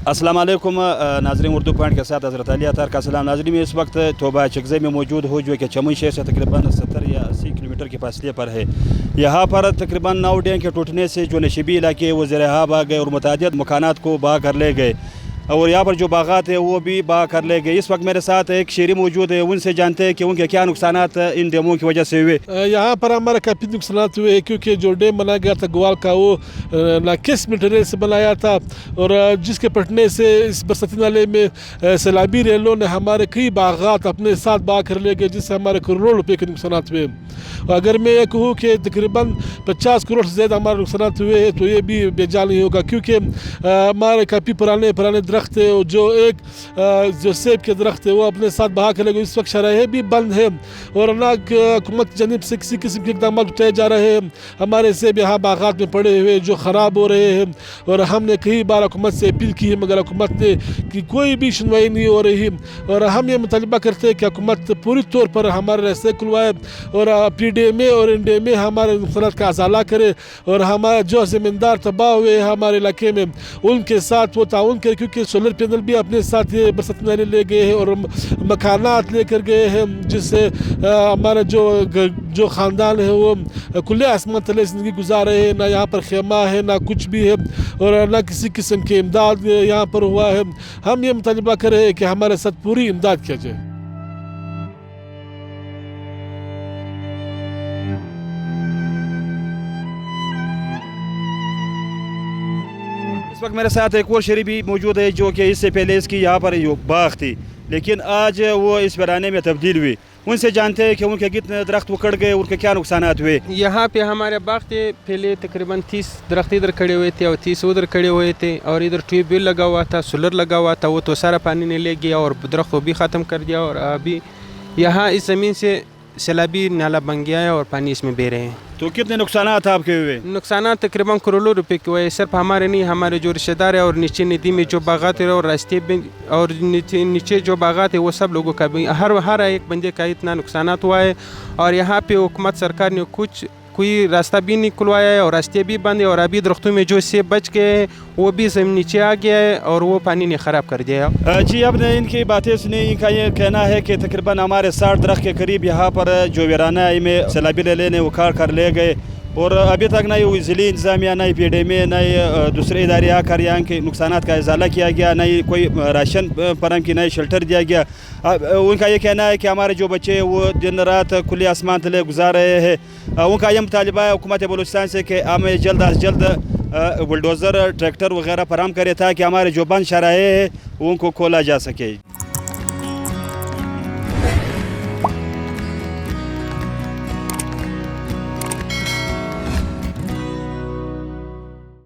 السلام علیکم ناظرین، اردو پوائنٹ کے ساتھ حضرت علی اطہر کا سلام۔ ناظرین، میں اس وقت توبہ چکزئی میں موجود ہوں جو کہ چمن شہر سے تقریباً 70 یا 80 کلومیٹر کے فاصلے پر ہے۔ یہاں پر تقریباً 9 ڈیم کے ٹوٹنے سے جو نشیبی علاقے وہ زیر آب آ گئے اور متعدد مکانات کو بہا کر لے گئے، اور یہاں پر جو باغات ہیں وہ بھی بہا کر لے گئے۔ اس وقت میرے ساتھ ایک شہری موجود ہے، ان سے جانتے ہیں کہ ان کے کیا نقصانات ان ڈیموں کی وجہ سے ہوئے۔ یہاں پر ہمارا کافی نقصانات ہوئے کیونکہ جو ڈیم بنایا گیا تھا گوال کا وہ ناقص مٹیریل سے بنایا تھا، اور جس کے پھٹنے سے اس برساتی نالے میں سیلابی ریلوں نے ہمارے کئی باغات اپنے ساتھ بہا کر لے گئے، جس سے ہمارے کروڑوں روپے کے نقصانات ہوئے۔ اگر میں یہ کہوں کہ تقریباً 50 کروڑ سے زیادہ ہمارے نقصانات ہوئے ہیں تو یہ بھی بے جان نہیں ہوگا، کیونکہ ہمارے کافی پرانے درخت ہے، جو سیب کے درخت ہے وہ اپنے ساتھ بہا کر لے گئے۔ اس وقت شرائح بھی بند ہے اور نہ حکومت کی جانب سے کسی قسم کے اقدامات اٹھائے جا رہے ہیں۔ ہمارے سیب یہاں باغات میں پڑے ہوئے جو خراب ہو رہے ہیں، اور ہم نے کئی بار حکومت سے اپیل کی ہے مگر حکومت نے کی کوئی بھی سنوائی نہیں ہو رہی، اور ہم یہ مطالبہ کرتے ہیں کہ حکومت پوری طور پر ہمارے راستے کھلوائے اور پی ڈی ایم اے اور این ڈی ایم اے ہمارے نقصانات کا ازالہ کرے، اور ہمارے جو زمیندار تباہ ہوئے ہمارے علاقے میں ان کے ساتھ وہ تعاون کرے، کیونکہ سولر پینل بھی اپنے ساتھ یہ برساتی نالے لے گئے ہیں اور مکانات لے کر گئے ہیں، جس سے ہمارا جو خاندان ہے وہ کھلے آسمان تلے زندگی گزار رہے ہیں۔ نہ یہاں پر خیمہ ہے، نہ کچھ بھی ہے، اور نہ کسی قسم کی امداد یہاں پر ہوا ہے۔ ہم یہ مطالبہ کر رہے ہیں کہ ہمارے ساتھ پوری امداد کیا جائے۔ اس وقت میرے ساتھ ایک اور شہری بھی موجود ہے جو کہ اس سے پہلے اس کی یہاں پر باغ تھی، لیکن آج وہ اس ویرانے میں تبدیل ہوئی۔ ان سے جانتے ہیں کہ ان کے کتنے درخت اکھڑ گئے، ان کے کیا نقصانات ہوئے۔ یہاں پہ ہمارے باغ تھے، پہلے تقریباً 30 درخت ادھر کھڑے ہوئے تھے اور 30 ادھر کھڑے ہوئے تھے، اور ادھر ٹیوب ویل لگا ہوا تھا، سولر لگا ہوا تھا، وہ تو سارا پانی نے لے گیا اور درخت کو بھی ختم کر دیا، اور ابھی یہاں اس زمین سے سیلابی نالا بن گیا ہے اور پانی اس میں بہہ رہے ہیں۔ تو کتنے نقصانات آپ کے ہوئے؟ نقصانات تقریباً کروڑوں روپے کے ہوئے، صرف ہمارے نہیں، ہمارے جو رشتہ دار ہیں اور نیچے ندی میں جو باغات ہیں اور راستے میں اور نیچے جو باغات ہیں وہ سب لوگوں کا بھی ہر ایک بندے کا اتنا نقصانات ہوا ہے، اور یہاں پہ حکومت سرکار نے کوئی راستہ بھی نہیں کھلوایا ہے اور راستے بھی بند ہیں، اور ابھی درختوں میں جو سیب بچ گئے ہیں وہ بھی زمین نیچے آ گیا ہے اور وہ پانی نے خراب کر دیا ہے۔ جی، اب نے ان کی باتیں سنی، ان کا یہ کہنا ہے کہ تقریباً ہمارے 60 درخت کے قریب یہاں پر جو ویرانہ میں سیلابی ریلے نے اکھاڑ کر لے گئے، اور ابھی تک نہ ضلعی انتظامیہ، نہ پی ڈی ایم اے، نہ دوسرے ادارے آ کر یہاں کے نقصانات کا ازالہ کیا گیا، نہ کوئی راشن فراہم کی، نہ شیلٹر دیا گیا۔ ان کا یہ کہنا ہے کہ ہمارے جو بچے وہ دن رات کھلے آسمان تلے گزار رہے ہیں۔ ان کا یہ مطالبہ ہے حکومت بلوچستان سے کہ ہمیں جلد از جلد بلڈوزر، ٹریکٹر وغیرہ فراہم کرے تاکہ ہمارے جو بند شاہراہیں ہیں ان کو کھولا جا سکے۔